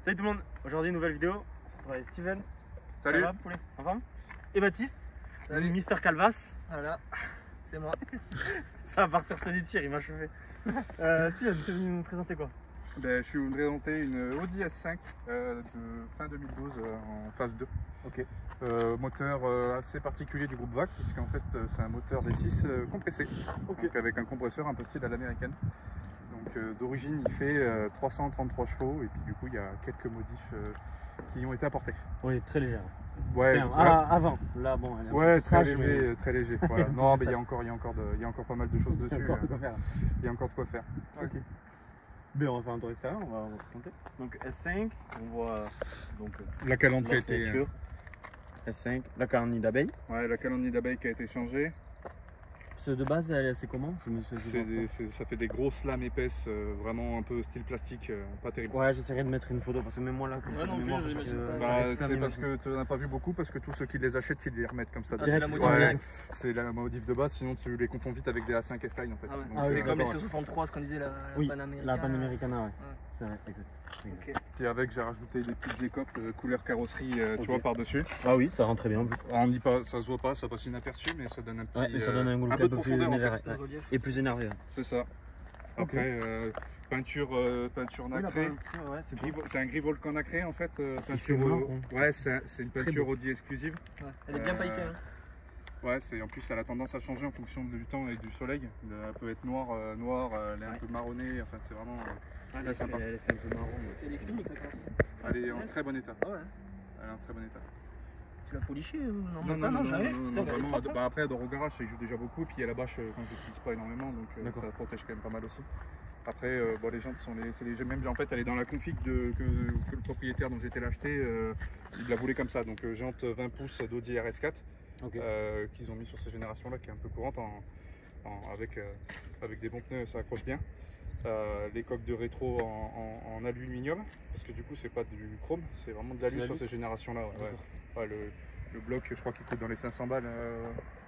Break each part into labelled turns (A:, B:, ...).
A: Salut tout le monde, aujourd'hui nouvelle vidéo. On va avec Steven.
B: Salut.
A: Ça va, poulet, en forme? Et Baptiste.
C: Salut.
A: Mister Calvas.
C: Voilà, c'est moi.
A: Ça va partir sur du tir, il m'a chauffé. Steven, tu es venu nous présenter quoi?
B: Je suis venu présenter une Audi S5 de fin 2012 en phase 2.
A: Ok.
B: Moteur assez particulier du groupe VAC, puisqu'en fait c'est un moteur V6 compressé,
A: Ok.
B: donc avec un compresseur un peu style à l'américaine. Donc d'origine il fait 333 chevaux et puis du coup il y a quelques modifs qui ont été apportés.
A: Oui, très légère.
B: Ouais,
A: Avant, là bon. Elle est un
B: ouais,
A: peu
B: très
A: sage,
B: léger,
A: mais-
B: très léger. Voilà. Non, mais il y a encore pas mal de choses
A: Il y a
B: dessus.
A: encore de quoi faire.
B: Il y a encore de quoi faire.
A: Ok. Mais on va faire un tour extérieur, on va présenter. Donc S5, on voit donc
B: La calandre a été,
A: l'ossature. S5, la calandre d'abeille.
B: ouais, la calandre d'abeille qui a été changée.
A: Ceux de base, c'est comment? Je me souviens pas.
B: Ça fait des grosses lames épaisses, vraiment un peu style plastique, pas terrible.
A: Ouais, j'essaierai de mettre une photo parce que même moi là, comme
C: Ouais,
A: ça,
C: non
A: de
C: plus,
A: mémoire,
C: j'imagine pas.
B: C'est parce que tu n'en as pas vu beaucoup, parce que tous ceux qui les achètent, ils les remettent comme ça.
C: Ah, c'est la modif
B: Ouais,
C: direct.
B: c'est la modif de base, sinon tu les confonds vite avec des A5 S-Line en fait.
C: Ah ouais.
B: Donc,
A: Ah oui,
C: C'est comme les
B: ouais.
C: C63, ce qu'on disait, la
A: Oui,
C: Panamericana.
A: la Panamericana, ouais. C'est vrai, exact.
C: Ok.
B: Puis avec, j'ai rajouté des petites écopes couleur carrosserie,
A: Ok.
B: tu vois, par-dessus.
A: Ah oui, ça rentre très bien en plus.
B: On dit pas, ça se voit pas, ça passe inaperçu, mais ça donne un petit.
A: Ouais, mais ça donne un look
B: peu
A: un
B: de
A: peu plus
B: profondeur en
A: énervé.
B: fait.
C: Le relief.
A: Et plus énervé. Ouais.
B: C'est ça.
A: Ok.
B: Après, peinture nacrée.
A: Ouais,
B: C'est un gris volcan nacré en fait.
A: Il fait noir,
B: Ouais, c'est une
A: très
B: peinture
A: beau.
B: Audi exclusive.
C: Ouais. Elle est bien pailletée. Hein.
B: Ouais, en plus elle a tendance à changer en fonction du temps et du soleil. Elle peut être noire, elle est un peu marronnée. Enfin, c'est vraiment très sympa.
A: Elle fait un peu marron.
C: Elle est clinique la carte.
B: Elle est en très bon état.
C: Ouais.
B: Elle est en très bon état.
C: Tu l'as poliché ou non?
B: Non,
C: jamais.
B: non,
C: Putain, elle est
B: vraiment.
C: propre, hein.
B: Bah, après, elle dort au garage, ça y joue déjà beaucoup. Puis il y a la bâche quand je l'utilise pas énormément, donc
A: D'accord.
B: ça protège quand même pas mal aussi. Après, bon, les jantes sont les mêmes. En fait, elle est dans la config que le propriétaire dont j'étais l'acheté, il la voulait comme ça. Donc, jante 20 pouces d'Audi RS4
A: Ok.
B: qu'ils ont mis sur cette génération-là, qui est un peu courante avec des bons pneus, ça accroche bien. Les coques de rétro en aluminium, parce que du coup, c'est pas du chrome, c'est vraiment de l'alu sur cette génération-là. Ouais. Ouais, le bloc, je crois qu'il coûte dans les 500 balles.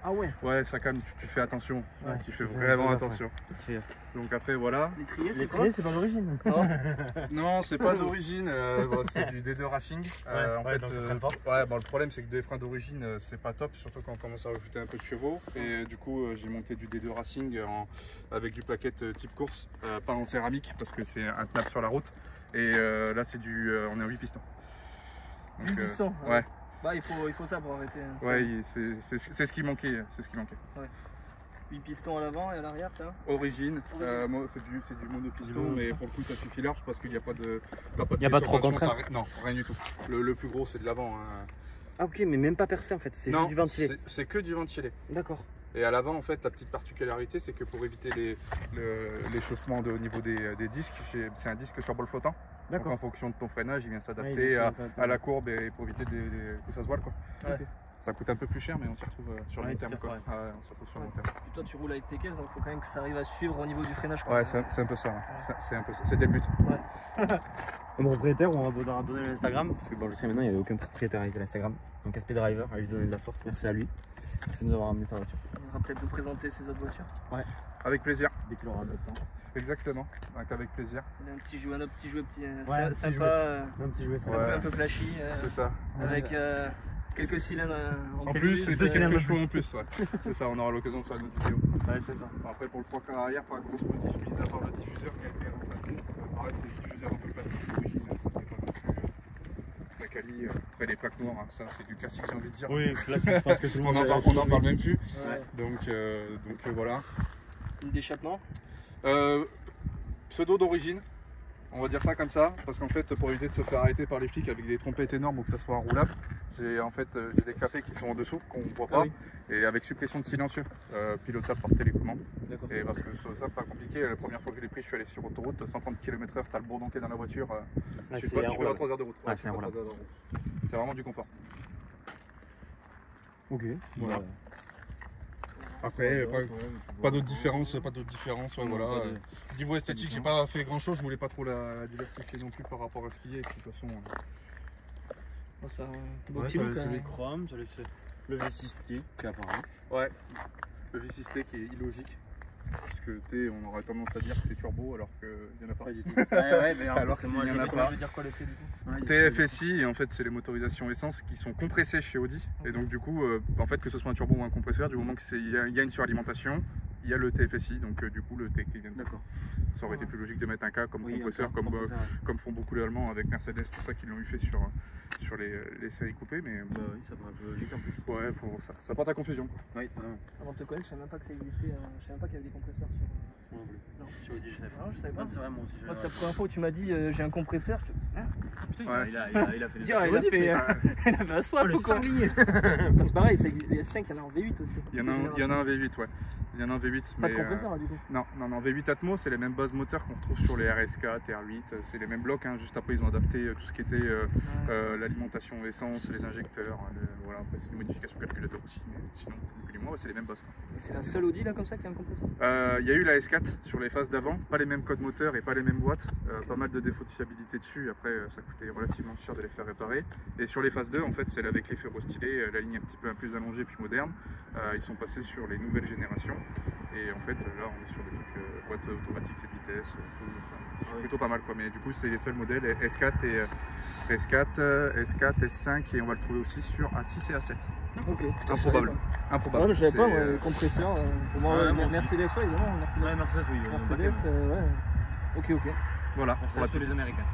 A: Ah ouais.
B: Ouais, ça calme, tu fais attention.
A: Ouais,
B: Tu fais
A: tu fais
B: vraiment
A: un peu
B: attention.
A: Ouais.
B: Donc après, voilà.
C: L'étrier,
A: Les
C: c'est quoi?
A: triers, c'est pas l'origine.
C: Non.
B: Non, c'est pas d'origine, c'est du D2 Racing.
A: Donc ça traîne fort.
B: Ouais, bon, le problème c'est que des freins d'origine, c'est pas top, surtout quand on commence à rajouter un peu de chevaux. Et du coup, j'ai monté du D2 Racing avec du plaquette type course, pas en céramique parce que c'est intenable sur la route. Et là, on est en 8 pistons. Donc,
C: 8 pistons.
B: ouais.
C: Bah, il faut ça pour arrêter. Hein.
B: Ouais, c'est ce qui manquait. C'est ce qui manquait.
C: 8 pistons à l'avant et à l'arrière, tu vois.
B: Origine, c'est du monopiston, mais pour le coup ça suffit large parce qu'il n'y a pas de.
A: Il y a pas trop de contraintes.
B: Non, rien du tout. Le plus gros c'est de l'avant. Hein.
A: Ah ok, mais même pas percé en fait, c'est
B: Non,
A: juste du ventilé.
B: c'est que du ventilé.
A: D'accord.
B: Et à l'avant en fait la petite particularité c'est que pour éviter l'échauffement au niveau des disques, c'est un disque sur bol flottant. Donc en
A: D'accord.
B: fonction de ton freinage il vient
A: Ouais,
B: s'adapter
A: il
B: à la courbe et pour éviter que ça se voile quoi.
C: Ouais.
B: Ok. Ça coûte un peu plus cher mais on s'y retrouve sur le
A: Ouais,
B: long terme
A: tout à fait,
B: quoi.
A: ouais.
B: Ouais, on se retrouve sur le long terme.
C: Puis toi, tu roules avec tes caisses, donc il faut quand même que ça arrive à suivre au niveau du freinage. quoi.
B: Ouais, c'est un peu ça. Ouais. C'est un peu ça. C'était le but.
A: Le propriétaire, on va donner l'Instagram, parce que bon, jusqu'à maintenant il n'y avait aucun propriétaire avec l'Instagram. Donc SP Driver, allez lui donner de la force, merci à lui. Merci de nous avoir amené sa voiture.
C: On va peut-être nous présenter ses autres voitures.
B: Avec plaisir.
A: Dès qu'il aura d'autres temps.
B: Exactement, donc avec plaisir.
C: On a un petit jouet,
A: Ouais, un petit
C: sympa,
A: jouet. Un petit jouet, ça
B: Ouais.
A: va.
C: un peu flashy,
B: C'est ça.
C: avec quelques cylindres
B: En plus, c'est
A: deux
B: quelques
A: cylindres.
B: chevaux en plus. Ouais. C'est ça, on aura l'occasion de faire une autre vidéo.
A: Ouais, c'est ça.
B: Bon, après, pour le 3 quarts arrière, pas grosse modif, mis à part le diffuseur qui a été remplacé. Pareil, c'est le diffuseur un peu plastique d'origine, ça fait pas non plus la quali. Après, les plaques noires, hein, ça c'est du classique, j'ai envie de dire.
A: Oui, c'est classique, je pense que tout le
B: on
A: monde
B: en parle même plus.
C: Ouais.
B: Donc voilà.
C: Une d'échappement.
B: Pseudo d'origine, on va dire ça comme ça, parce qu'en fait pour éviter de se faire arrêter par les flics avec des trompettes énormes ou que ça soit roulable, j'ai des clapets qui sont en dessous qu'on ne voit pas,
A: Ah oui.
B: et avec suppression de silencieux, pilotable par télécommande.
A: D'accord.
B: Et parce que ça c'est pas compliqué, la première fois que je l'ai pris je suis allé sur autoroute, 130 km/h, t'as le bourdon qui est dans la voiture, tu fais pas 3 heures de route.
A: Ouais,
B: tu
A: c'est
B: fais pas
A: inroulable.
B: 3 heures de route. C'est vraiment du confort.
A: Ok,
B: Voilà. Après, pas d'autres différences, ouais, voilà. Niveau esthétique, j'ai pas fait grand chose, je voulais pas trop la diversifier non plus par rapport à ce qu'il y a, et puis de toute façon.
C: Bon, ça, un beau
A: Ouais,
C: petit
A: t'as
C: look.
A: laissé
C: hein.
A: les chromes, t'as laissé le V6T qui apparaît.
B: Ouais, le V6T qui est illogique. Parce que on aurait tendance à dire que c'est turbo alors qu'il n'y en a pas.
A: du tout. Ouais, mais
B: Alors
A: c'est
B: qu'il
A: moi,
B: y en a
A: je
B: pas.
C: Je veux dire quoi le T du coup?
B: TFSI, et en fait c'est les motorisations essence qui sont compressées chez Audi. Et donc du coup, en fait que ce soit un turbo ou un compresseur, du moment qu'il y a une suralimentation, il y a le TFSI, donc du coup le T qui vient.
A: D'accord.
B: Ça aurait été plus logique de mettre un K comme
A: Oui,
B: compresseur,
A: encore, compresseur, ouais.
B: comme font beaucoup les Allemands avec Mercedes, tout ça, qui l'ont eu fait sur les séries coupées. Mais
A: Bah oui, ça paraît plus logique en plus.
B: ouais, ça porte à confusion, quoi.
A: Oui, vraiment.
C: Avant de te connaître, je savais même pas que ça existait. Je savais même pas qu'il y avait des compresseurs sur.
A: Moi non plus.
C: Non.
A: Chez Audi, je savais
C: Non, je savais
A: pas.
C: pas.
A: C'est vrai, moi aussi.
C: Moi, c'est la première fois où tu m'as dit j'ai un compresseur.
A: Putain,
B: Ouais.
A: il a fait des
C: Il a
A: sacrés
C: fait,
A: modifs,
C: il a fait un swap
A: le
C: ou quoi?
A: sanglier.
C: Bah, c'est pareil, ça existe. Les S5, il y en a en V8 aussi.
B: Il y en a un V8, ouais. Il y en a un V8.
C: Pas de
B: mais,
C: compresseur là, du coup.
B: non, V8 Atmo, c'est les mêmes bases moteurs qu'on retrouve sur les RS4, R8, c'est les mêmes blocs. Hein. Juste après, ils ont adapté tout ce qui était l'alimentation essence, les injecteurs. Voilà, après, c'est une modification calculateur aussi. Mais sinon, moi, c'est les mêmes bases.
C: Et c'est la seule Audi là comme ça qui a un compresseur?
B: Il y a eu la S4 sur les phases d'avant, pas les mêmes codes moteurs et pas les mêmes boîtes, pas mal de défauts de fiabilité dessus, après ça coûtait relativement cher de les faire réparer. Et sur les phases 2, en fait, c'est avec les ferrostylés, la ligne un petit peu plus allongée puis moderne, ils sont passés sur les nouvelles générations. Et en fait, là, on est sur des trucs boîtes automatiques, cette vitesse, plutôt pas mal quoi. Mais du coup, c'est les seuls modèles S4 et S4, S5 et on va le trouver aussi sur A6 et A7.
C: Ok, putain,
B: Improbable.
C: Ouais, mais je savais pas,
B: C'est,
C: moi, compresseur. Pour moi,
A: Ouais, moi aussi.
C: Mercedes, ouais, évidemment, Mercedes.
A: Ouais, Mercedes, oui.
C: Mercedes, ouais. Ok.
B: Voilà, pour la
A: Mercedes,
B: petite.
A: les Américains.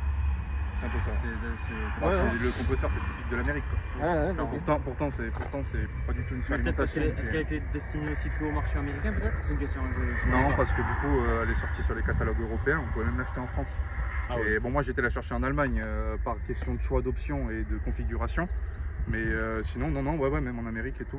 B: C'est un peu ça. Le compresseur, c'est typique de l'Amérique quoi.
C: Ouais, ok.
B: Pourtant, c'est pas du tout une
A: Peut-être parce
B: fermentation.
A: est-ce qu'elle a été destinée aussi qu'au marché américain peut-être? C'est une question.
B: Non, parce que du coup, elle est sortie sur les catalogues européens, on pouvait même l'acheter en France.
A: Ah
B: et
A: ouais.
B: bon, moi j'étais la chercher en Allemagne par question de choix d'options et de configuration. Mais sinon, non, ouais, même en Amérique et tout.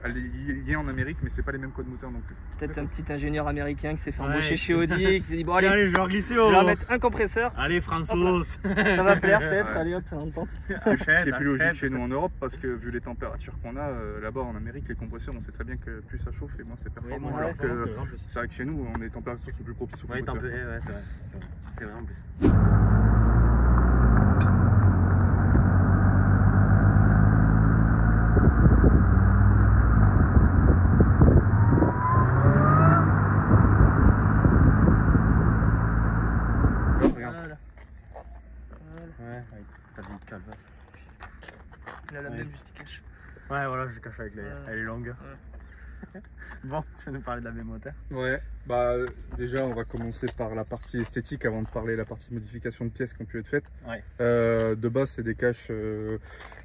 B: Il y est en Amérique, mais c'est pas les mêmes codes moteurs non plus.
C: Peut-être un petit ingénieur américain qui s'est fait
A: Ouais,
C: embaucher chez Audi et qui s'est dit bon, allez,
A: Allez, je vais glisser
C: je vais leur mettre un compresseur.
A: Allez, François.
C: Ça va plaire peut-être.
B: Ouais.
C: Allez hop, on tente.
B: Ce qui est plus logique chez nous en Europe, parce que vu les températures qu'on a là-bas en Amérique, les compresseurs, on sait très bien que plus ça chauffe et moins c'est performant. Alors que c'est vrai que chez nous, on est températures qui sont plus propices aux
A: Ouais,
B: compresseurs.
A: ouais, c'est vrai. C'est vrai en plus.
C: Voilà.
A: Ouais, t'as vu calvasse.
C: Il a la
A: Ouais.
C: même justification.
A: Ouais, voilà, je cache avec elle est longue.
C: Ouais.
A: Bon, tu vas nous parler de la moteur.
B: Ouais, bah déjà on va commencer par la partie esthétique avant de parler de la partie modification de pièces qui ont pu être faites.
A: Ouais.
B: De base c'est des caches,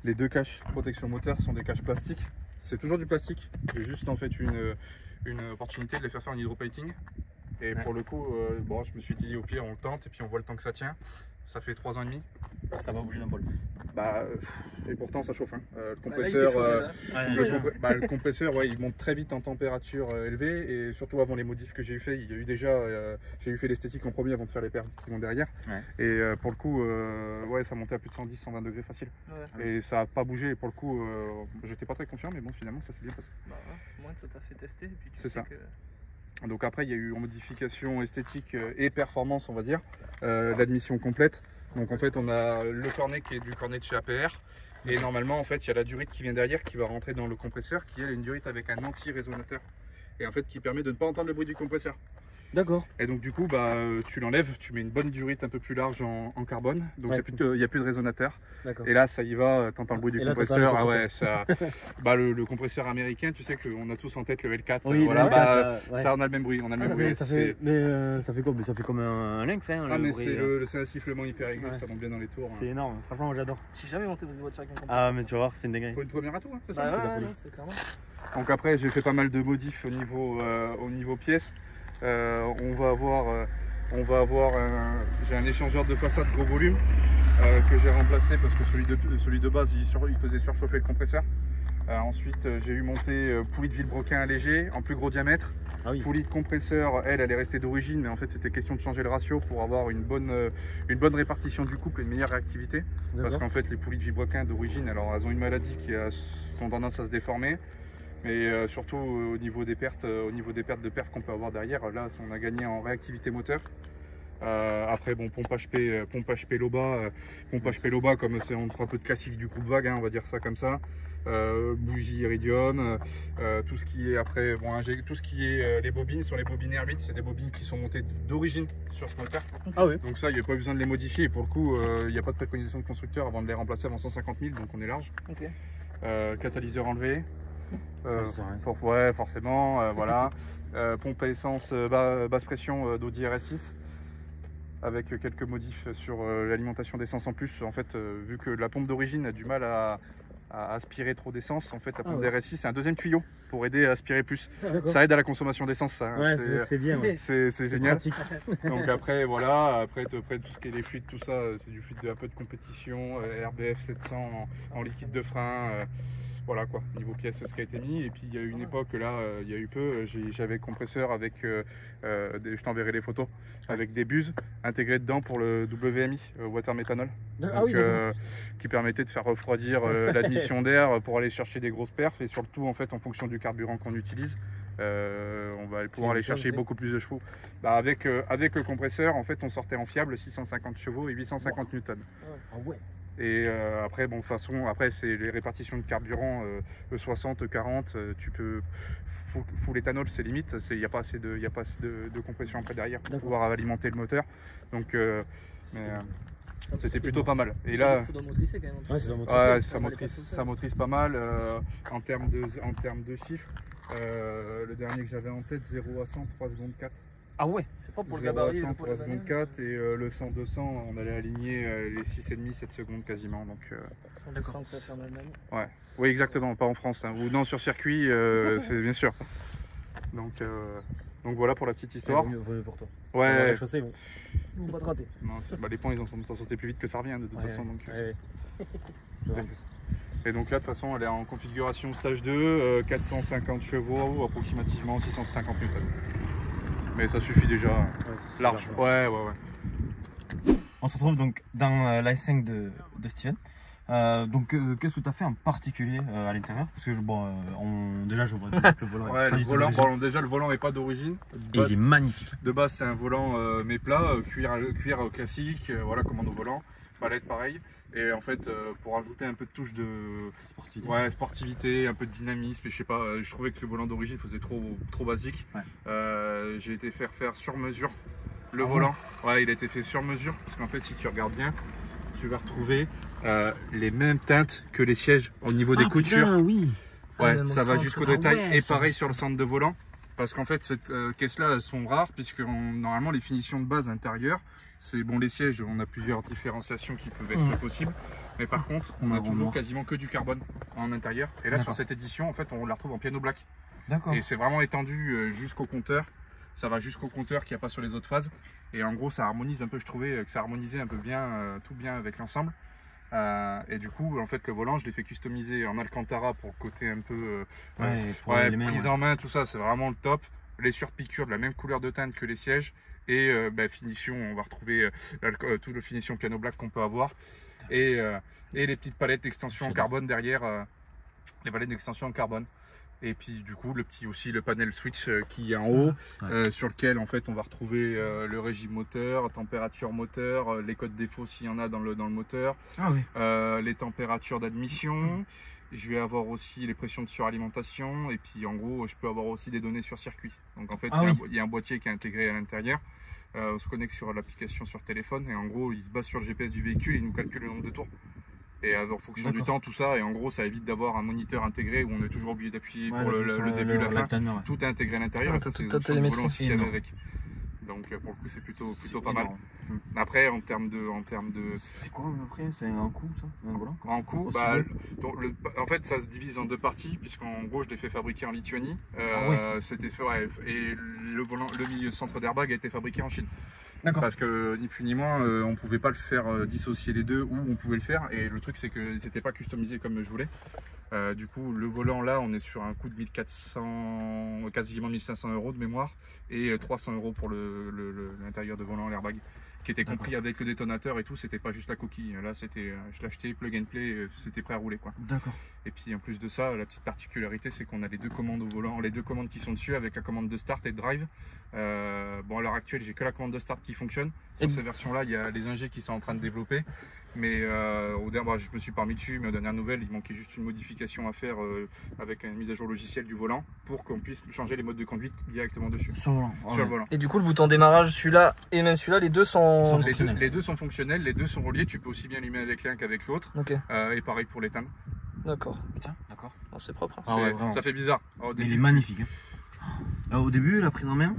B: les deux caches protection moteur sont des caches plastiques. C'est toujours du plastique, j'ai juste en fait une opportunité de les faire faire en hydroplating. Et
A: Ouais.
B: pour le coup, bon, je me suis dit au pire on le tente et puis on voit le temps que ça tient. Ça fait 3 ans et demi.
A: Ça va bouger d'un poil.
B: Bah, et pourtant ça chauffe. Hein. Le
C: Bah, là, il fait
B: compresseur,
C: chaud, déjà.
B: le compresseur, ouais, il monte très vite en température élevée et surtout avant les modifs que j'ai eu fait, il y a eu déjà, j'ai eu fait l'esthétique en premier avant de faire les paires qui vont derrière.
A: Ouais.
B: Et pour le coup, ouais, ça montait à plus de 110, 120 degrés facile.
C: Ouais.
B: Et ça n'a pas bougé. Et pour le coup, j'étais pas très confiant, mais bon, finalement, ça s'est bien passé.
C: Bah, ouais, moins ça t'a fait tester. Et puis tu
B: C'est
C: sais
B: ça.
C: que.
B: Donc après, il y a eu en modification esthétique et performance, on va dire, l'admission complète. Donc en fait, on a le cornet qui est du cornet de chez APR. Et normalement, en fait, il y a la durite qui vient derrière qui va rentrer dans le compresseur, qui est une durite avec un anti-résonateur. Et en fait, qui permet de ne pas entendre le bruit du compresseur.
A: D'accord.
B: Et donc du coup, bah, tu l'enlèves, tu mets une bonne durite un peu plus large en carbone. Donc
A: Ouais.
B: il n'y a plus de résonateur.
A: D'accord.
B: Et là, ça y va, t'entends le bruit du
A: Et là, t'entends
B: compresseur.
A: le
B: Ah ouais, ça, bah, le compresseur américain, tu sais qu'on a tous en tête le L4.
A: Oui,
B: voilà,
A: le
B: bah,
A: L4, ouais.
B: ça, on a le même bruit. On a le même bruit.
A: ça
B: c'est-
A: fait, ça fait quoi? Ça fait comme un lynx, hein.
B: Ah,
A: le
B: mais
A: bruit,
B: c'est un sifflement hyper aigu,
A: Ouais.
B: ça monte bien dans les tours.
A: C'est énorme. Franchement, moi j'adore.
C: J'ai jamais monté dans une voiture avec un compresseur.
A: Ah, mais tu vas voir, c'est une dinguerie.
B: Faut une première atout, hein, c'est ça?
C: Bah,
A: c'est la
C: ouais,
A: folie.
C: non, c'est clairement.
B: Donc après, j'ai fait pas mal de modifs au niveau pièces. On va avoir j'ai un échangeur de façade gros volume que j'ai remplacé parce que celui de base il faisait surchauffer le compresseur. Ensuite j'ai eu monté poulie de Villebrequin allégée en plus gros diamètre.
A: Ah oui.
B: Poulie de compresseur, elle est restée d'origine, mais en fait c'était question de changer le ratio pour avoir une bonne répartition du couple et une meilleure réactivité. Parce
A: D'accord.
B: qu'en fait les poulies de Villebrequin d'origine, alors elles ont une maladie qui ont tendance à se déformer. Mais surtout au niveau des pertes de perf qu'on peut avoir derrière, là on a gagné en réactivité moteur. Après bon, pompe HP Loba comme c'est un peu de classique du groupe Vague, hein, on va dire ça comme ça. bougie iridium, tout ce qui est après, bon, tout ce qui est les bobines sont les bobines R8, c'est des bobines qui sont montées d'origine sur ce moteur.
A: Ah oui.
B: Donc ça, il n'y a pas besoin de les modifier et pour le coup, il n'y a pas de préconisation de constructeur avant de les remplacer avant 150 000, donc on est large.
C: Ok.
B: Catalyseur enlevé.
A: Ouais,
B: Forcément, voilà. Pompe à essence basse pression d'Audi RS6 avec quelques modifs sur l'alimentation d'essence en plus. En fait, vu que la pompe d'origine a du mal à aspirer trop d'essence, en fait, la pompe d'RS6 c'est un deuxième tuyau pour aider à aspirer plus. Ça aide à la consommation d'essence, ça. Hein.
A: Ouais, c'est bien. Ouais.
B: C'est génial.
A: Pratique.
B: Donc après, voilà, après tout ce qui est les fluides, tout ça, c'est du fluide un peu de compétition, RBF 700 en liquide de frein. Voilà quoi, niveau pièces, ce qui a été mis. Et puis il y a eu une époque, là, il y a eu peu, j'avais compresseur avec, je t'enverrai les photos, avec des buses intégrées dedans pour le WMI, Water Methanol.
A: Ah oui,
B: qui permettait de faire refroidir l'admission d'air pour aller chercher des grosses perfs. Et surtout, en fait, en fonction du carburant qu'on utilise, on va pouvoir aller chercher beaucoup plus de chevaux. Bah, avec le compresseur, en fait, on sortait en fiable 650 chevaux et 850 newtons.
A: Ah ouais.
B: Et après, bon, de toute façon, après c'est les répartitions de carburant, E60, 40, tu peux full éthanol, c'est limite, il n'y a pas assez de compression après derrière pour pouvoir alimenter le moteur. Donc c'était plutôt pas mal. Et là,
C: ça doit motricer quand même.
A: Ouais, ça doit motricer.
B: Ouais, ça motrice pas mal en termes de chiffres. Le dernier que j'avais en tête, 0 à 100, 3 secondes 4.
C: Ah ouais, c'est pas pour le
B: 0 à
C: gabarit.
B: 100, 3 secondes 4 et le 100-200, on allait aligner les 6,5, 7 secondes quasiment. Donc,
C: 100 que ça fait en Allemagne.
B: ouais. Oui, exactement, pas en France. Hein. Ou non, sur circuit, c'est bien sûr. Donc voilà pour la petite histoire.
A: Vaut mieux pour toi.
B: Ouais.
A: La chaussée, ils vont pas te rater.
B: Non, bah, les points, ils ont tendance à sauter plus vite que ça revient de toute façon. Donc,
A: C'est vrai en plus.
B: Et donc là, de toute façon, elle est en configuration stage 2, 450 chevaux, approximativement 650 Newton. Mais ça suffit déjà, large. Ouais.
A: On se retrouve donc dans l'i5 de Steven. Donc qu'est-ce que tu as fait en particulier à l'intérieur? Parce que déjà je vois le volant.
B: Ouais, le volant, bon, déjà le volant n'est pas d'origine.
A: Et il est magnifique.
B: De base c'est un volant mais plat, cuir classique, voilà, commande au volant, palette pareil. Et en fait pour ajouter un peu de touche de sportivité, un peu de dynamisme, et je sais pas, je trouvais que le volant d'origine faisait trop basique. Ouais. J'ai été faire sur mesure le volant. Ouais, il a été fait sur mesure parce qu'en fait si tu regardes bien, tu vas retrouver les mêmes teintes que les sièges au niveau des coutures.
A: Putain, oui.
B: Ouais, ça va jusqu'au détail. Et pareil sur le centre de volant. Parce qu'en fait, cette caisse-là, elles sont rares, puisque normalement, les finitions de base intérieures, c'est bon, les sièges, on a plusieurs différenciations qui peuvent être possibles. Mais par contre, on a toujours quasiment que du carbone en intérieur. Et là, sur cette édition, en fait, on la retrouve en piano black.
A: D'accord.
B: Et c'est vraiment étendu jusqu'au compteur. Ça va jusqu'au compteur qu'il n'y a pas sur les autres phases. Et en gros, ça harmonise un peu, je trouvais que ça harmonisait un peu bien, tout bien avec l'ensemble. Et du coup, en fait, le volant, je l'ai fait customiser en Alcantara pour le côté un peu prise en main, tout ça, c'est vraiment le top. Les surpiqûres de la même couleur de teinte que les sièges. Et finition, on va retrouver tout le finition piano black qu'on peut avoir. Et les petites palettes d'extension en carbone derrière, les palettes d'extension en carbone. Et puis du coup le panel switch qui est en haut, sur lequel en fait on va retrouver le régime moteur, température moteur, les codes défauts s'il y en a dans le moteur, les températures d'admission. Je vais avoir aussi les pressions de suralimentation, et puis en gros je peux avoir aussi des données sur circuit. Donc en fait il y a un boîtier qui est intégré à l'intérieur. On se connecte sur l'application sur téléphone et en gros il se base sur le GPS du véhicule et il nous calcule le nombre de tours. Et en fonction du temps, tout ça, et en gros ça évite d'avoir un moniteur intégré où on est toujours obligé d'appuyer pour le début, la fin. Tout est intégré à l'intérieur, et ça c'est le volant aussi qu'il y avait avec. Donc pour le coup c'est plutôt pas mal. Après en termes de...
A: C'est quoi après? C'est un coup ça? Un volant?
B: En coup, en fait ça se divise en deux parties, puisqu'en gros je l'ai fait fabriquer en Lituanie. C'était et le volant, le milieu centre d'airbag a été fabriqué en Chine. Parce que ni plus ni moins, on ne pouvait pas le faire dissocier les deux, ou on pouvait le faire. Et le truc c'est que c'était pas customisé comme je voulais. Du coup le volant là on est sur un coût de 1400, quasiment 1500 € de mémoire, et 300 € pour l'intérieur de volant, l'airbag, qui était compris avec le détonateur et tout, c'était pas juste la coquille. Là c'était, je l'ai acheté plug and play, c'était prêt à rouler quoi. D'accord. Et puis en plus de ça, la petite particularité c'est qu'on a les deux commandes au volant, les deux commandes qui sont dessus, avec la commande de start et de drive. Bon à l'heure actuelle j'ai que la commande de start qui fonctionne. Sur ces versions là il y a les ingés qui sont en train de développer. Mais au dernier, je me suis pas remis dessus, mais aux dernières nouvelles, il manquait juste une modification à faire avec une mise à jour logicielle du volant pour qu'on puisse changer les modes de conduite directement dessus.
A: Sur le volant.
B: Sur le volant.
C: Et du coup, le bouton démarrage, celui-là et même celui-là, les deux sont.
B: Les deux sont fonctionnels, les deux sont reliés. Tu peux aussi bien allumer avec l'un qu'avec l'autre.
C: Ok,
B: Et pareil pour l'éteindre.
C: d'accord.
A: Putain, d'accord.
C: Bon, c'est propre. Hein.
A: Ah ouais, vraiment.
B: Ça fait bizarre. Au
A: Mais il
B: début,
A: est magnifique. Hein. Là, au début, la prise en main.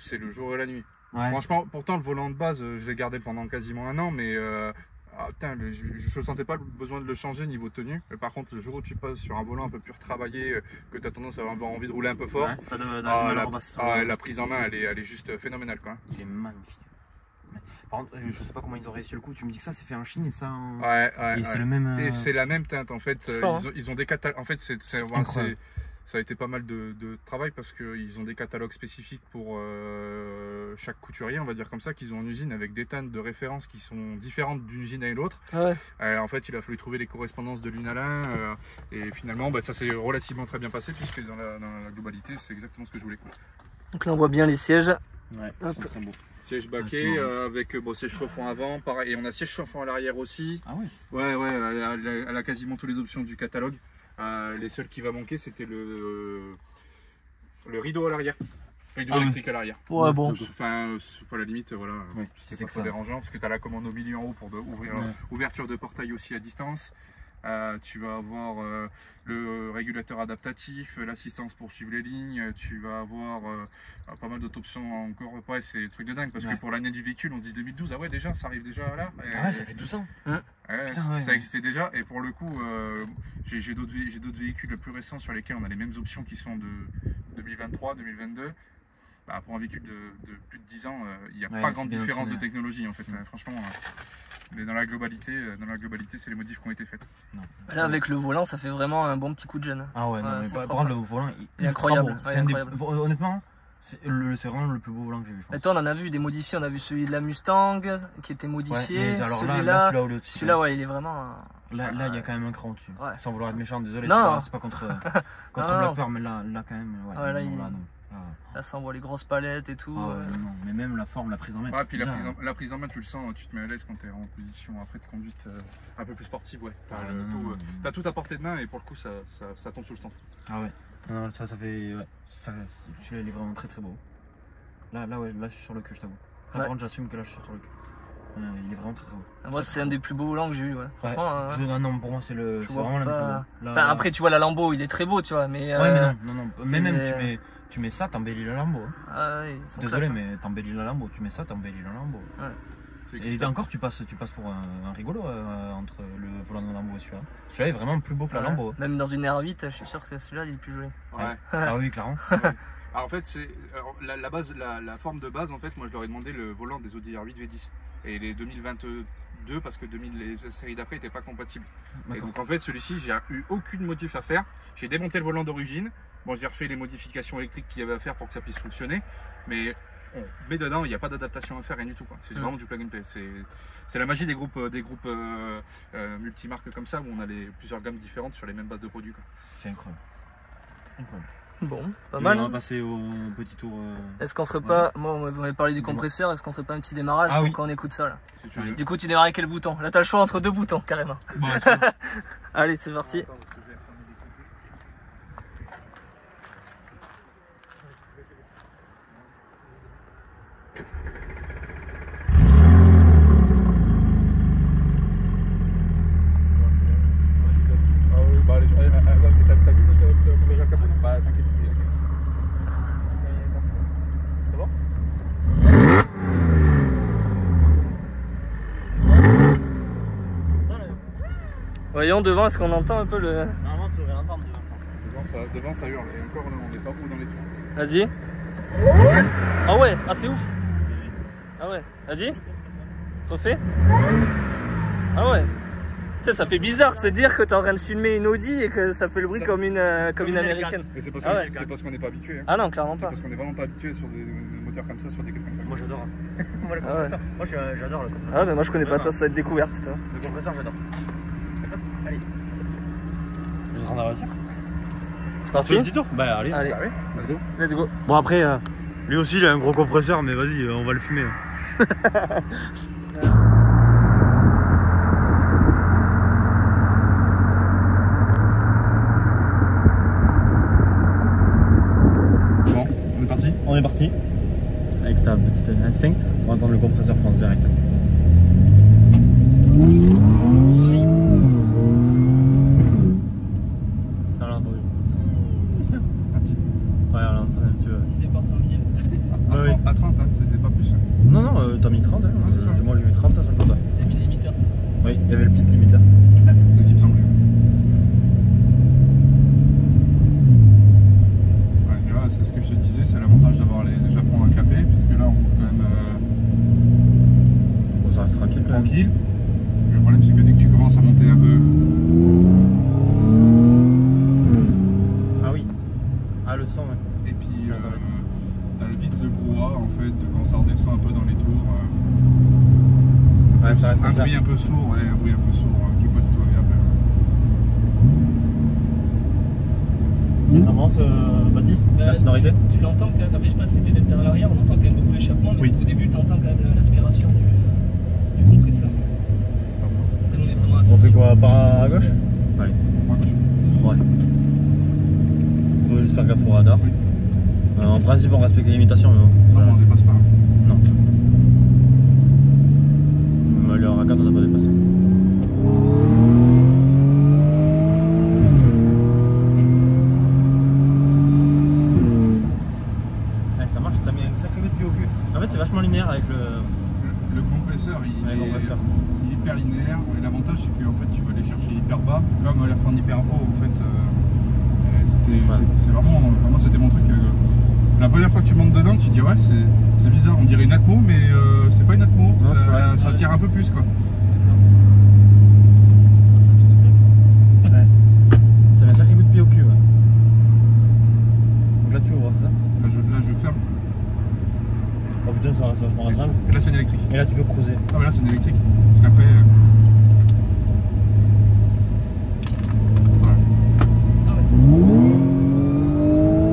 B: c'est le jour et la nuit.
A: Ouais.
B: Franchement, pourtant, le volant de base, je l'ai gardé pendant quasiment un an, mais putain, je ne sentais pas le besoin de le changer niveau tenue. Mais par contre, le jour où tu passes sur un volant un peu plus retravaillé, que tu as tendance à avoir envie de rouler un peu fort,
A: Ouais, t'as de
B: la prise en main, elle est juste phénoménale, quoi.
A: Il est magnifique. Par contre, je sais pas comment ils ont réussi le coup. Tu me dis que ça c'est fait en Chine et ça en...
B: Ouais,
A: Et c'est le même.
B: Et c'est la même teinte en fait.
C: Fort,
B: Ils ont des catalogues. En fait,
A: incroyable.
B: ça a été pas mal de travail parce qu'ils ont des catalogues spécifiques pour chaque couturier, on va dire comme ça, qu'ils ont en usine avec des teintes de référence qui sont différentes d'une usine à une autre.
C: Ouais.
B: En fait, il a fallu trouver les correspondances de l'une à l'un et finalement, ça s'est relativement très bien passé puisque dans la globalité, c'est exactement ce que je voulais.
C: Donc là, on voit bien les sièges.
A: Ouais,
C: Hop.
A: c'est très beau.
B: Siège baquet avec siège chauffant avant, pareil, et on a siège chauffant à l'arrière aussi.
A: Ah oui.
B: Ouais, elle a quasiment toutes les options du catalogue. Les seuls qui va manquer, c'était le rideau à l'arrière. Rideau électrique à l'arrière.
C: Ouais, bon.
B: Enfin, c'est pas la limite, voilà.
A: Ouais,
B: c'est
A: c'est
B: pas
A: que
B: trop
A: ça.
B: dérangeant parce que tu as la commande au milieu en haut pour ouvrir ouverture de portail aussi à distance. Tu vas avoir le régulateur adaptatif, l'assistance pour suivre les lignes, tu vas avoir pas mal d'autres options encore. Ouais, c'est des trucs de dingue parce que pour l'année du véhicule, on se dit 2012, ah ouais, déjà, ça arrive déjà là.
A: Ah ouais, ça fait 12 ans.
B: Ouais,
A: Putain,
B: ça
A: ouais.
B: existait déjà et pour le coup, j'ai d'autres véhicules plus récents sur lesquels on a les mêmes options qui sont de 2023, 2022. Pour un véhicule de plus de 10 ans, il n'y a pas grande différence de technologie en fait. Franchement, mais dans la globalité, c'est les modifs qui ont été faits.
C: Là, avec le volant, ça fait vraiment un bon petit coup de jeune.
A: Ah ouais, non,
C: Ouais,
A: mais
C: c'est
A: par
C: propre.
A: contre, le volant
C: Il est incroyable.
A: beau.
C: Ouais,
A: C'est
C: incroyable.
A: honnêtement, c'est vraiment le plus beau volant que j'ai vu. Je pense.
C: Et toi, on en a vu des modifiés. On a vu celui de la Mustang qui était modifié.
A: Ouais, mais alors
C: celui-là,
A: celui-là au dessus.
C: celui-là, ouais, il est vraiment.
A: Là, il y a quand même un cran dessus.
C: Ouais.
A: Sans vouloir être méchant, désolé,
C: Non.
A: c'est pas contre
C: Non,
A: la
C: non.
A: peur, mais là quand même. Ouais,
C: Ouais, là,
A: non,
C: il-
A: là, non.
C: Là, ça envoie les grosses palettes et tout.
A: Ah ouais, non, mais même la forme, la prise en main.
B: Ouais, puis
A: déjà,
B: la prise en main, tu le sens, tu te mets à l'aise quand tu es en position après de conduite un peu plus sportive. Ouais. T'as tout à portée de main et pour le coup, ça tombe sous le centre.
A: Ah ouais. Non, ça fait. Ouais. Celui-là, il est vraiment très très beau. Là, je suis sur le cul, je t'avoue. Par
C: Ouais.
A: contre, j'assume que là, je suis sur le cul. Il est vraiment très très beau.
C: Moi, c'est un des plus beaux volants que j'ai eu. Ouais. Franchement,
A: Non, pour moi, c'est
C: je vois
A: vraiment le plus
C: pas.
A: beau. Là,
C: Enfin, après, tu vois, la Lambo, il est très beau, tu vois. Mais,
A: Ouais, mais non.
C: c'est-
A: Mais même, tu mets ça, t'embellis la Lambo. Hein.
C: Ah, ouais, ils sont
A: Désolé,
C: classe, hein.
A: mais t'embellis la Lambo. Tu mets ça, t'embellis la Lambo. Et encore, tu passes pour un rigolo entre le volant de la Lambo et celui-là. Celui-là est vraiment plus beau que la
C: Ouais.
A: Lambo.
C: Même dans une R8, je suis sûr que celui-là, il est le plus joli.
B: Ouais.
A: Ah oui, clairement.
B: Alors, en fait, la forme de base, en fait, moi je leur ai demandé le volant des Audi R8 V10 et les 2022 parce que les séries d'après n'étaient pas compatibles. Et donc en fait, celui-ci, j'ai eu aucune modif à faire. J'ai démonté le volant d'origine. Bon, j'ai refait les modifications électriques qu'il y avait à faire pour que ça puisse fonctionner, mais dedans, il n'y a pas d'adaptation à faire, rien du tout. C'est vraiment du plug and play. C'est la magie des groupes multimarques comme ça où on a plusieurs gammes différentes sur les mêmes bases de produits.
A: C'est incroyable. Incroyable.
C: Bon, pas
A: On
C: mal.
A: va passer au petit tour.
C: Est-ce qu'on ferait pas. Moi, on m'avait parlé du compresseur. Est-ce qu'on ferait pas un petit démarrage
A: Ah
C: pour
A: oui.
C: qu'on écoute ça là?
B: Si tu veux.
C: Du coup, tu démarres avec quel bouton? Là, t'as le choix entre deux boutons, carrément. Allez, c'est parti.
B: Attends, parce que j'ai fermé des côtés. Ah oui, bah allez, t'as vu le déjà capot? Bah t'inquiète. C'est bon?
C: Voyons devant, est-ce qu'on entend un peu le.
A: Normalement, tu devrais l'entendre
B: Devant ça hurle, et encore là, on n'est pas beau dans les tours.
C: Vas-y. Ah ouais, ah c'est ouf. Ah ouais, vas-y. Refais. Ah ouais. Tu sais, ça fait bizarre de se dire que t'es en train de filmer une Audi et que ça fait le bruit comme une américaine.
B: Mais c'est parce
C: Ah ouais.
B: qu'on n'est pas habitué. Hein.
C: Ah non, clairement
B: C'est
C: pas.
B: parce qu'on n'est vraiment pas habitué sur des moteurs comme ça, sur des caisses comme ça.
A: Moi, j'adore. Moi, le
C: Ah ouais.
A: compresseur. Moi, j'adore le compresseur.
C: Ah mais moi je connais pas, toi ça va être découverte toi.
A: Le compresseur, j'adore. Allez. Je vais rendre la voiture.
C: C'est parti.
A: Petit tour. Bah, allez.
C: Allez, let's go.
A: Bon, après, lui aussi, il a un gros compresseur, mais vas-y, on va le fumer. On est parti. Avec ta petite S5, on va entendre le compresseur, je pense, direct. On l'a entendu. Ouais, on l'a entendu un petit peu.
C: Petit départ tranquille.
B: À 30, hein, c'était pas plus.
A: Non, non, t'as mis 30, hein.
B: c'est ça.
A: Moi j'ai vu 30 à 50. Ouais.
C: Il y a mis le limiteur, c'est ça.
A: Oui, il y avait le pit limiter.
B: C'est ce qui me semblait. Ouais, et là, c'est ce que je te disais, c'est l'avantage d'avoir les Japon à clapet, puisque là on roule quand même
A: Bon, ça reste tranquille quand même.
B: tranquille. Le problème c'est que dès que tu commences à monter un peu,
A: Ah oui. Ah, le son, ouais.
B: et puis t'as le vite le brouhaha en fait, quand ça redescend un peu dans les tours.
A: Ouais, ça reste
B: Un
A: comme ça.
B: bruit un peu sourd, ouais, un bruit un peu sourd qui est pas du tout agréable.
A: Les avances, Baptiste,
C: Bah,
A: la sonorité.
C: Tu l'entends quand même, après je sais pas si t'es derrière l'arrière, on entend quand même beaucoup l'échappement, mais
B: Oui.
C: au début tu entends quand même l'aspiration du compresseur. Après nous on est vraiment assis.
A: On fait quoi, par à gauche? Allez.
B: Moi, je-
A: Ouais. Faut juste faire gaffe au radar.
B: Oui.
A: En principe, on respecte les limitations, mais bon.
B: Non, on dépasse pas.
A: Non. Mais le racade, on n'a pas dépassé. Ouais, ça marche, ça met un sacré coup de pied au cul. En fait, c'est vachement linéaire avec le.
B: Le compresseur, il
A: Ouais, le compresseur.
B: est hyper linéaire. Et l'avantage, c'est que en fait, tu vas aller chercher hyper bas, comme aller reprendre hyper haut. En fait, c'est vraiment, c'était mon truc. La première fois que tu montes dedans, tu te dis ouais, c'est bizarre. On dirait une Atmo, mais c'est pas une Atmo.
A: Non, c'est vrai.
B: Ça tire un peu plus, quoi.
C: Ça met double.
A: Ouais. Ça met un sacré coup de pied au cul, ouais. Donc là, tu ouvres, c'est ça?
B: Là, je ferme.
A: Oh putain, ça reste vachement raisonnable.
B: Et là, c'est une électrique.
A: Et là, tu peux cruiser.
B: Ah, mais là, c'est une électrique. Parce qu'après. Voilà.
C: Ah ouais.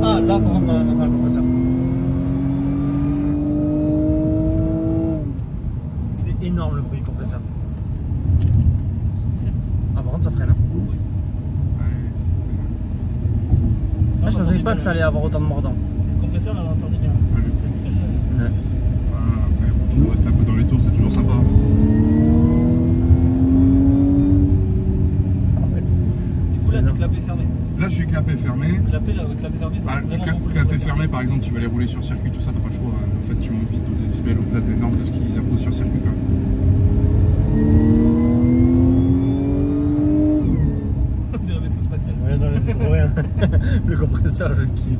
A: Ah, là, par contre, on entend le compresseur. C'est énorme le bruit du compresseur. Ah, par contre, ça freine. Hein.
C: Oui.
B: Ouais,
A: Moi, je pensais pas que ça allait avoir autant de mordant.
C: Le compresseur, on l'entendait bien.
B: Ouais.
C: Ça, c'était excellent.
A: Ouais.
B: voilà, après, bon, tu restes un peu dans les tours, c'est toujours sympa.
C: Du coup, là, t'es
A: énorme.
C: clapé fermé.
B: Là, je suis clapé fermé.
C: Clapé fermé, t'as
B: Ah,
C: vraiment beaucoup de
B: clapé
C: compresseur.
B: fermé, par exemple, tu vas aller rouler sur circuit, tout ça, t'as pas le choix. En fait, tu montes vite au décibel au-delà des normes de ce qu'ils imposent sur circuit, quoi.
C: On dirait un vaisseau spatial.
A: Ouais, non, mais c'est trop bien. Le compresseur, je le kiffe.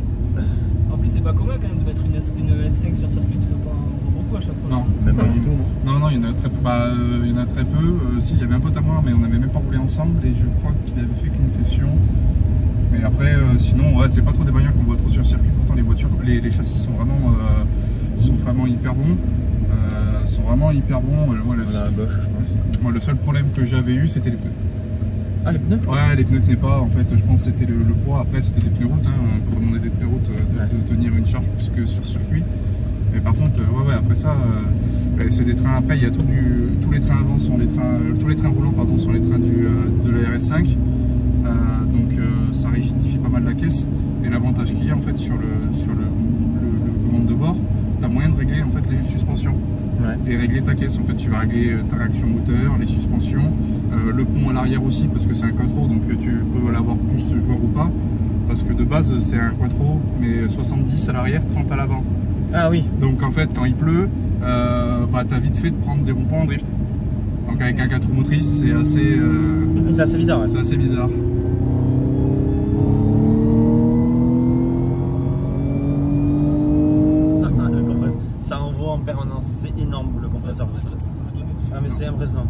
C: En plus, c'est pas commun quand même de mettre une S5 sur circuit, tu vois pas beaucoup à chaque fois.
B: Non.
A: Même pas du tout, non.
B: Non, il y en a très peu. Il y en a très peu. Si, il y avait un pote à moi, mais on n'avait même pas roulé ensemble et je crois qu'il avait fait qu'une session. Mais après, sinon, ouais, c'est pas trop des bagnoles qu'on voit trop sur circuit. Pourtant, les voitures, les châssis sont vraiment hyper bons. Sont vraiment hyper bons. Moi,
A: Voilà, à gauche, je pense.
B: le seul problème que j'avais eu, c'était les pneus.
A: Ah, les pneus?
B: Ouais, les pneus tenaient pas. En fait, je pense que c'était le poids. Après, c'était des pneus route. Hein. On peut demander des pneus route de tenir une charge plus que sur circuit. Mais par contre, ouais, après ça, c'est des trains. Après, il y a tous les trains avant sont les trains, tous les trains roulants, pardon, sont les trains de la RS5. Donc, ça rigidifie pas mal la caisse. Et l'avantage qu'il y a en fait sur le monde de bord, tu as moyen de régler en fait les suspensions.
A: Ouais.
B: Et régler ta caisse. En fait, tu vas régler ta réaction moteur, les suspensions, le pont à l'arrière aussi, parce que c'est un quattro, donc tu peux l'avoir plus joueur ou pas. Parce que de base, c'est un quattro, mais 70 à l'arrière, 30 à l'avant.
A: Ah oui.
B: Donc en fait, quand il pleut, t'as vite fait de prendre des ronds-points en drift. Donc avec un 4 roues motrices, c'est assez
A: bizarre, ouais.
B: c'est assez bizarre.
A: Le compresseur. Ça envoie en permanence. C'est énorme le compresseur.
C: Ça s'arrête jamais.
A: Ah, mais c'est impressionnant.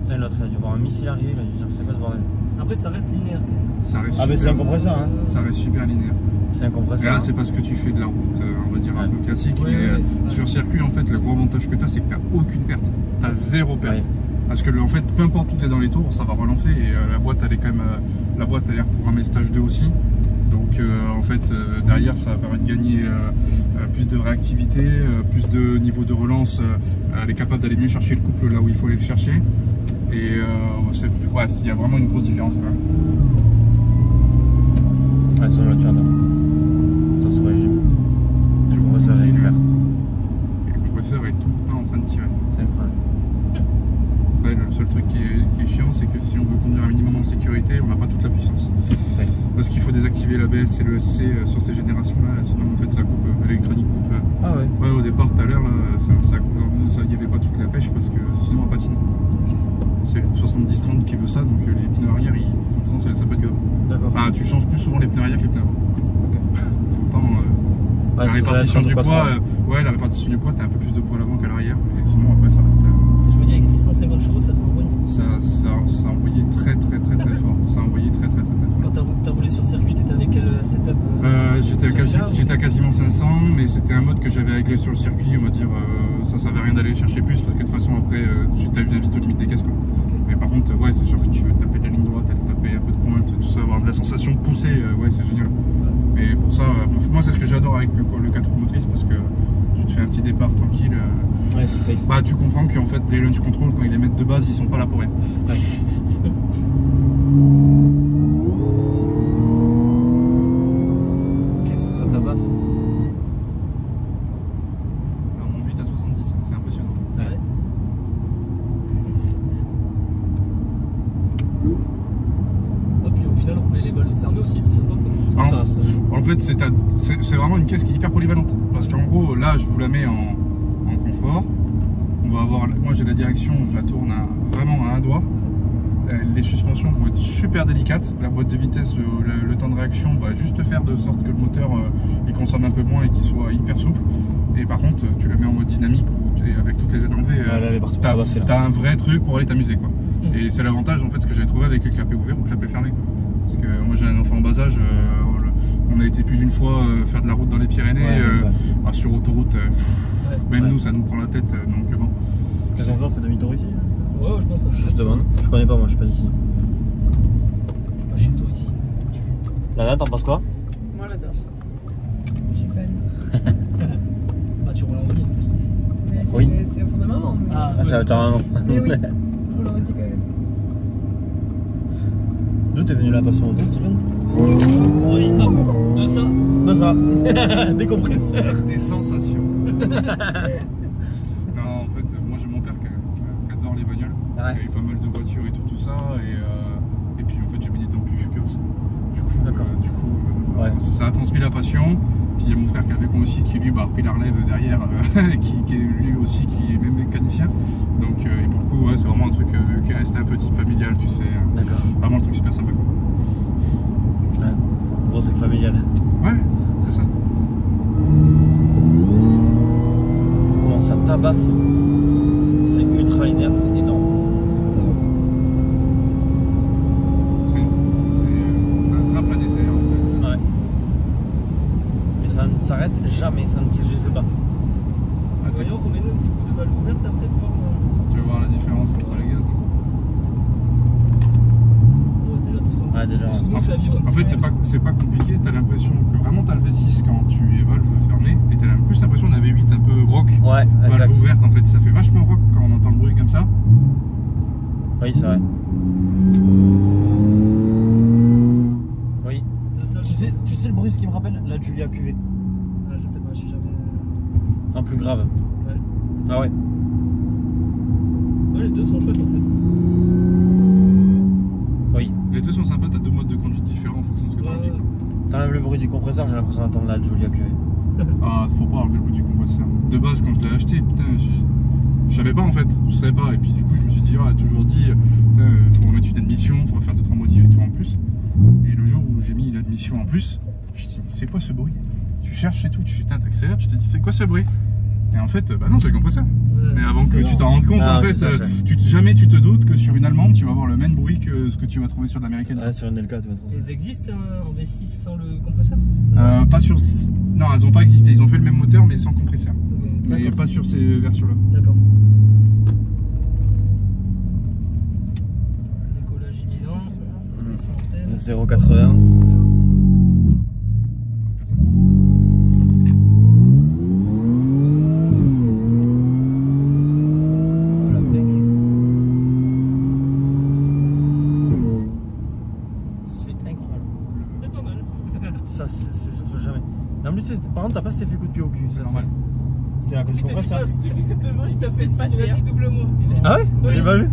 A: Putain, l'autre, il a dû voir un missile arriver. Il a dû dire, c'est quoi ce bordel?
C: Après, ça reste linéaire quand même.
B: Ça reste
A: Ah, mais c'est un
B: super,
A: compresseur, hein.
B: ça reste super linéaire.
A: C'est un
B: Et
A: compresseur.
B: là,
A: hein.
B: c'est parce que tu fais de la route, on va dire un
A: Ouais.
B: peu classique.
C: Oui,
B: mais
C: oui, oui.
B: sur circuit, en fait, le gros avantage que tu as, c'est que tu n'as aucune perte. Tu as zéro perte.
A: Ouais.
B: Parce que en fait, peu importe où tu es dans les tours, ça va relancer. Et la boîte, elle est quand même. La boîte, elle est reprogrammée stage 2 aussi. Donc, en fait, derrière, ça va permettre de gagner plus de réactivité, plus de niveau de relance. Elle est capable d'aller mieux chercher le couple là où il faut aller le chercher. Et ouais, il y a vraiment une grosse différence, quoi.
A: Ouais, tu entends.
B: désactiver l'ABS et le SC sur ces générations-là, sinon en fait ça coupe, l'électronique coupe.
A: Ah ouais.
B: Ouais, au départ, tout à l'heure, il n'y avait pas toute la pêche parce que sinon on patine. C'est le 70-30 qui veut ça, donc les pneus arrière ils ont tendance à laisser un peu de grave.
A: D'accord.
B: Enfin, tu changes plus souvent les pneus arrière que les pneus avant.
A: Ok.
B: Pourtant,
A: Ouais,
B: la répartition du poids, ouais, la répartition du poids, t'as un peu plus de poids à l'avant qu'à l'arrière, mais sinon après ça reste.
C: Je me dis avec 650 chevaux, ça doit envoyer.
B: Ça a envoyé très fort. Ça a envoyé très fort.
C: Quand t'as roulé sur circuit, t'étais avec quel setup
B: J'étais à quasiment 500, mais c'était un mode que j'avais réglé sur le circuit. On va dire, ça servait à rien d'aller chercher plus parce que de toute façon après, tu t'as vite aux limites des caisses quoi.
C: Okay.
B: Mais par contre, ouais, c'est sûr que tu veux taper de la ligne droite, aller taper un peu de pointe, tout ça, avoir de la sensation de pousser, ouais, c'est génial.
C: Ouais.
B: Et pour ça, moi c'est ce que j'adore avec le 4 roues motrices parce que tu te fais un petit départ tranquille.
A: Ouais, c'est safe.
B: Bah, tu comprends qu'en fait, les launch control, quand ils les mettent de base, ils sont pas là pour rien.
A: Ouais. Qu'est-ce que ça tabasse?
B: Alors, on monte vite à 70, c'est impressionnant.
C: Ouais. Et puis au final, rouler les valves fermées aussi, c'est sympa.
B: Alors, en fait, c'est vraiment une caisse qui est hyper polyvalente. Parce qu'en gros, là, je vous la mets en confort. On va avoir, moi j'ai la direction, je la tourne vraiment à un doigt. Les suspensions vont être super délicates. La boîte de vitesse, le temps de réaction va juste faire de sorte que le moteur il consomme un peu moins et qu'il soit hyper souple. Et par contre, tu le mets en mode dynamique ou avec toutes les aides enlevées, t'as un vrai truc pour aller t'amuser quoi. Et c'est l'avantage en fait ce que j'ai trouvé avec le clapet ouvert ou le clapet fermé. Parce que moi j'ai un enfant en bas âge, on a été plus d'une fois faire de la route dans les Pyrénées, sur autoroute, même nous ça nous prend la tête, donc bon.
A: Les enfants fait demi-tour ici?
C: Ouais, je pense.
A: Je te demande, je connais pas moi, je suis pas d'ici.
C: Pas chez toi ici.
A: Lana, t'en penses quoi?
D: Moi j'adore. Je suis fan.
C: Bah tu roules en Audi en plus.
D: Mais
A: Oui.
D: c'est un fond de maman. Mais...
C: Ah,
A: Ah, ça va être un an.
D: mais oui, je roule en Audi quand même.
A: D'où t'es venu la passion auto, Steven?
C: oui. Ah, de ça.
A: Non, ça. Décompresseur.
B: Des sensations. Non, en fait, moi j'ai mon père qui adore les bagnoles.
A: Ouais.
B: Il y a eu pas mal de voitures et tout ça. Et puis en fait, j'ai baigné dedans depuis que je suis gosse. Du coup,
A: Ouais.
B: ça a transmis la passion. Puis il y a mon frère qui est avec moi aussi, qui lui a repris la relève derrière, qui est lui aussi qui est même mécanicien. Donc, et pour le coup, ouais, c'est vraiment un truc qui est resté un peu type familial, tu sais.
A: D'accord.
B: Vraiment un truc super sympa quoi.
A: Ouais. Gros truc familial.
B: Ouais, c'est ça.
A: Comment ça tabasse? C'est ultra linéaire, c'est énorme.
B: C'est un train planétaire en fait.
A: Ouais. Et ça ne s'arrête jamais, ça ne s'effondre pas.
C: Voyons, remets-nous un petit coup de balle ouverte après pour.
B: Tu vas voir la différence entre les gaz.
C: Ouais, déjà tout ça.
A: Ouais, déjà.
C: Sous nous, ça vibre un
B: En
C: petit
B: fait,
C: peu.
B: c'est pas compliqué, t'as l'impression que vraiment t'as le V6 quand tu es valve fermée, et t'as plus l'impression d'un V8 un peu rock,
A: Ouais, exact.
B: valve ouverte en fait, ça fait vachement rock quand on entend le bruit comme ça.
A: Oui, c'est vrai. Oui.
C: De ça,
A: Tu sais le bruit ce qui me rappelle? La Giulia QV.
C: Ah, je sais pas, je suis jamais.
A: Un plus grave.
C: Ouais.
A: Ah ouais.
C: Ouais, les deux sont chouettes en fait.
A: Oui.
B: Les deux sont sympas, t'as deux modes de conduite différents en fonction de ce que t'as envie. quoi.
A: T'enlèves le bruit du compresseur, j'ai l'impression d'entendre la Giulia QV.
B: Ah, faut pas enlever le bruit du compresseur. De base, quand je l'ai acheté, putain, je savais pas en fait, je savais pas. Et puis du coup, je me suis dit, toujours dit, putain, faut remettre une admission, faut faire 2-3 modifs et tout en plus. Et le jour où j'ai mis l'admission en plus, je me suis dit, c'est quoi ce bruit? Tu cherches et tout, tu t'accélères, tu te dis, c'est quoi ce bruit? Et en fait, bah non, c'est le compresseur.
C: Ouais.
B: Mais avant que tu t'en rendes compte,
A: Ah,
B: en
A: oui,
B: fait,
A: c'est ça,
B: jamais tu te doutes que sur une allemande, tu vas avoir le même bruit que ce que tu vas trouver sur l'américaine.
A: Ouais, sur une L4, tu vas trouver ça.
C: Ils existent en V6 sans le compresseur?
B: Pas sur. Non, elles ont pas existé. Ils ont fait le même moteur, mais sans compresseur. Mais
C: D'accord.
B: pas sur ces versions-là.
C: D'accord. Décollage imminent. Space Mountain.
A: 0,80. La dingue. C'est incroyable.
C: C'est pas mal.
A: Ça souffle jamais. Mais en plus, par contre, t'as pas cet effet coup de pied au cul.
B: C'est normal.
A: C'est à cause du compresseur.
D: Devant, il t'a fait passer.
C: Vas-y, double-moi.
A: Ah ouais? J'ai pas vu.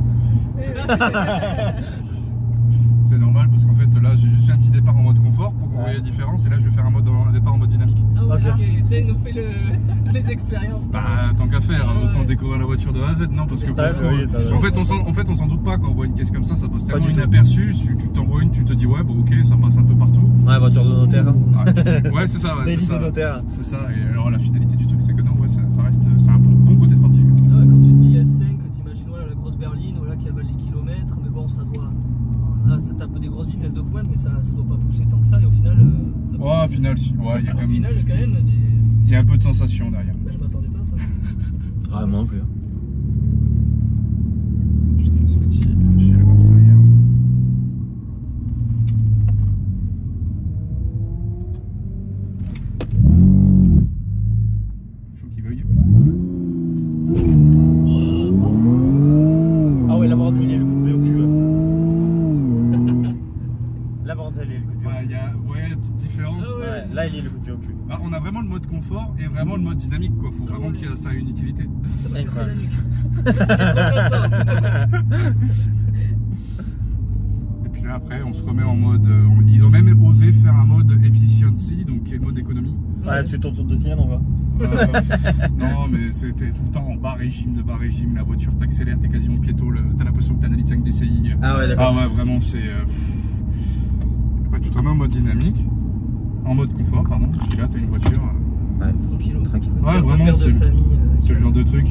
B: C'est normal parce qu'en fait, là j'ai juste fait un petit départ en mode confort pour que vous voyez la différence, et là je vais faire un départ en mode dynamique.
D: Ah ouais,
C: Ok.
D: ok. Là, il nous fait les expériences.
B: Bah tant qu'à faire, autant découvrir la voiture de A à Z, non? Parce que
C: Ouais,
A: oui, t'as raison.
B: en fait on s'en doute pas quand on voit une caisse comme ça passe tellement
A: du tout.
B: inaperçu. Si tu t'envoies une, tu te dis ouais bon ok, ça passe un peu partout.
A: Ouais, voiture de notaire.
B: Ouais c'est ça, ouais,
A: Daily
B: c'est
A: de
B: ça.
A: notaire.
B: C'est ça, et alors la finalité du truc c'est que non, ouais, ça reste, c'est un bon côté sportif.
C: Ah ouais, quand tu te dis S5, t'imagines voilà, la grosse berline voilà, qui avale les kilomètres, mais bon, ça doit. Là, ça tape des grosses vitesses de pointe, mais ça doit pas pousser tant que ça, et au final.
B: Ouais, au final, il y a
C: au final, quand même.
B: il y a un peu de sensation derrière.
C: Bah, je m'attendais pas à ça.
A: Ah, moi non plus.
B: Putain, la sortie, j'ai la bande derrière. Il faut qu'il veuille.
A: Ah ouais, la bande, il est le coup de pied au cul. La bande, elle est le coup de pied au
B: Ouais, vous voyez la petite différence.
C: Ah
A: cul. Ouais, là, il est le coup de pied au cul.
B: Bah, on a vraiment le mode confort et vraiment le mode dynamique, quoi. Faut vraiment que ça ait une utilité.
C: Ça m'a cassé la nuque.
B: Et puis là après on se remet en mode, ils ont même osé faire un mode efficiency, donc qui est le mode économie.
A: Ouais, tu tournes sur 2 cylindres, on va.
B: Non mais c'était tout le temps en bas régime, la voiture t'accélère, t'es quasiment piétole, t'as l'impression que t'as un 5 DCI.
A: Ah ouais, d'accord.
B: Ah ouais vraiment c'est... Après, tu te remets en mode dynamique, en mode confort pardon, puis là t'as une voiture...
A: Ouais,
C: Tranquillo.
A: tranquille.
B: Ouais,
C: Père
B: vraiment,
C: de
B: c'est
C: famille.
B: ce genre de truc...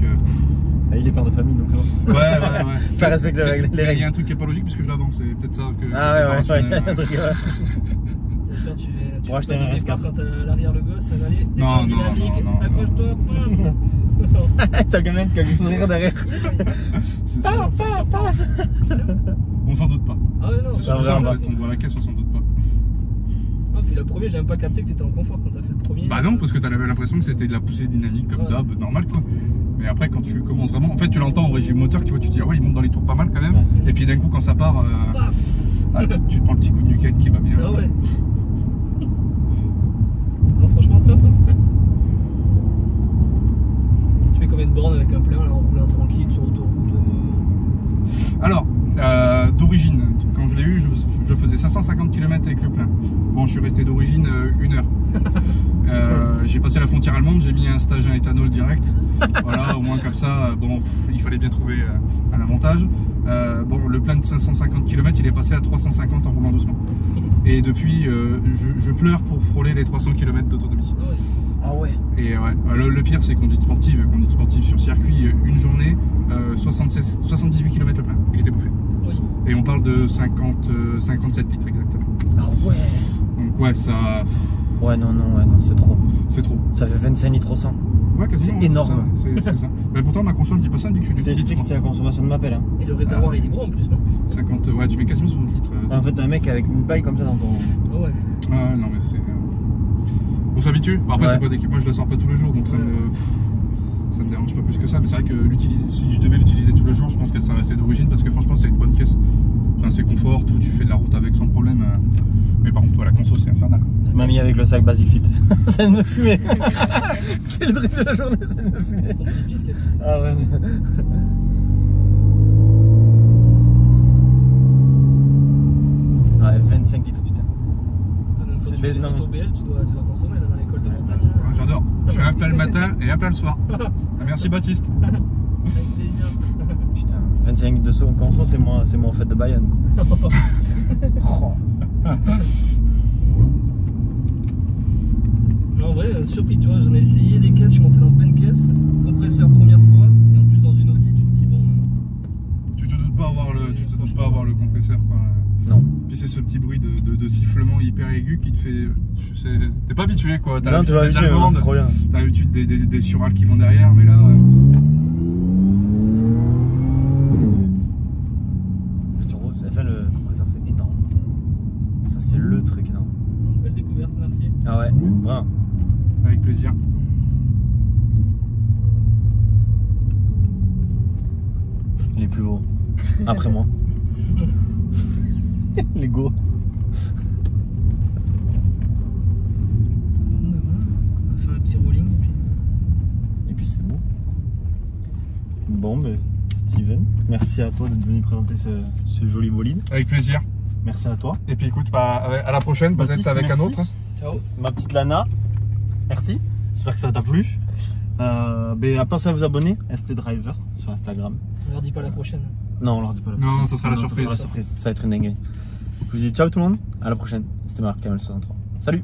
A: Ah, il est père de famille, donc ça va.
B: Ouais.
A: Ça respecte les règles.
B: Mais il y a un truc qui est pas logique puisque je l'avance, c'est peut-être ça que...
A: Ah ouais, ouais.
B: rationnel,
A: Un truc, ouais.
C: J'espère que tu
A: Pour acheter
C: fais pas
A: un
C: du
A: RS4.
C: départ quand t'as à l'arrière le gosse, ça va aller.
B: Non,
C: Départ
B: non,
C: dynamique,
B: non, non.
C: accroche-toi, paf.
A: T'as le gamin qui a le sourire derrière.
B: C'est ça. On s'en doute pas.
C: Ah ouais, non,
B: C'est
A: ça
B: sûr,
A: va,
B: en
A: on va.
B: fait, on voit la caisse, on s'en doute pas.
C: Ah, puis le premier, j'ai même pas capté que t'étais en confort quand t'as fait le premier.
B: Bah non, parce que t'avais l'impression que c'était de la poussée dynamique comme d'hab, normal quoi. Mais après quand tu commences vraiment, en fait tu l'entends au régime moteur, tu vois, tu te dis ah ouais il monte dans les tours pas mal quand même.
A: Ouais.
B: Et puis d'un coup quand ça part,
C: Paf.
B: tu te prends le petit coup de nuquette qui va bien.
C: Ah ouais. Non, franchement, top. Hein. Tu fais combien de bornes avec un plein là, en roulant tranquille sur autoroute
B: Alors, d'origine, quand je l'ai eu, je faisais 550 km avec le plein. Bon, je suis resté d'origine 1 heure. J'ai passé la frontière allemande, j'ai mis un stage à éthanol direct. Voilà, au moins comme ça, bon, il fallait bien trouver un avantage. Bon, le plein de 550 km, il est passé à 350 en roulant doucement. Et depuis, je pleure pour frôler les 300 km d'autonomie.
C: Ah ouais.
A: Ah ouais.
B: Et ouais, le pire, c'est conduite sportive sur circuit, une journée, 78 km le plein, il était bouffé.
C: Oui.
B: Et on parle de 57 litres exactement.
A: Ah ouais.
B: Donc ouais, ça,
A: Ouais, non, c'est trop.
B: c'est trop.
A: Ça fait 25 litres au 100.
B: Ouais, quasiment,
A: C'est énorme.
B: C'est ça. Mais pourtant, ma conscience ne dit pas ça, elle me dit que je suis
A: Tu
B: du
A: sais que c'est la consommation de ma pelle. Hein.
C: Et le réservoir, il est gros en plus, non?
B: 50, ouais, tu mets quasiment 60 litres.
A: En fait, un mec avec une paille comme ça dans ton.
C: Ah ouais.
B: Ah non, mais c'est. On s'habitue. Bon, après,
A: Ouais.
B: c'est pas d'équipe, moi je la sors pas tous les jours, donc ça me dérange pas plus que ça. Mais c'est vrai que si je devais l'utiliser tous les jours, je pense qu'elle serait restée d'origine parce que franchement, c'est une bonne caisse. Enfin, c'est confort, tout, tu fais de la route avec sans problème. Mais par contre, toi, la conso, c'est infernal.
A: Mamie avec le sac Basic Fit. Ça me fumait. C'est le truc de la journée, ça me fumait.
C: Son petit-fils qui a...
A: Ah ouais. Ouais, 25 litres, putain.
C: Ah, même quand
A: C'est
C: tu fais des
A: non.
C: autos BL, tu dois consommer là, dans l'école de montagne. Là.
B: Ouais, j'adore. Je fais un plat le matin et un plat le soir. Merci Baptiste.
C: Avec plaisir.
A: Putain, 25 litres de conso, c'est moi en fête de Bayonne, quoi. Oh.
C: Non, en vrai, surpris, tu vois, j'en ai essayé des caisses, je suis monté dans plein de caisses, compresseur première fois, et en plus dans une Audi, tu te dis, bon.
B: Tu te doutes pas avoir le compresseur, quoi.
A: Non.
B: Puis c'est ce petit bruit de sifflement hyper aigu qui te fait. T'es pas habitué quoi. T'as
A: Non, tu
B: l'habitude
A: vas
B: des allemandes,
A: c'est trop bien.
B: t'as l'habitude des surales qui vont derrière, mais là.
A: Le turbo, enfin le compresseur, c'est énorme. Ça, c'est le truc énorme.
C: Belle découverte, merci.
A: Ah ouais, vraiment.
B: Avec plaisir.
A: Il est plus beau. Après moi. Lego.
C: Bon, ben voilà, on va faire un petit rolling et puis.
A: Et puis c'est beau. Bon, ben Steven, merci à toi d'être venu présenter ce joli bolide.
B: Avec plaisir.
A: Merci à toi.
B: Et puis écoute, bah, à la prochaine, peut-être
A: Baptiste,
B: avec un
A: merci.
B: autre.
D: Ciao.
A: Ma petite Lana, merci. J'espère que ça t'a plu. Pensez à vous abonner, SP Driver sur Instagram.
D: On leur dit pas la prochaine.
A: Non, on leur dit pas la
B: Non,
A: prochaine.
B: ça sera la surprise.
A: Ça va être une dinguerie. Je vous dis ciao tout le monde, à la prochaine. C'était Marc Kamel 63. Salut.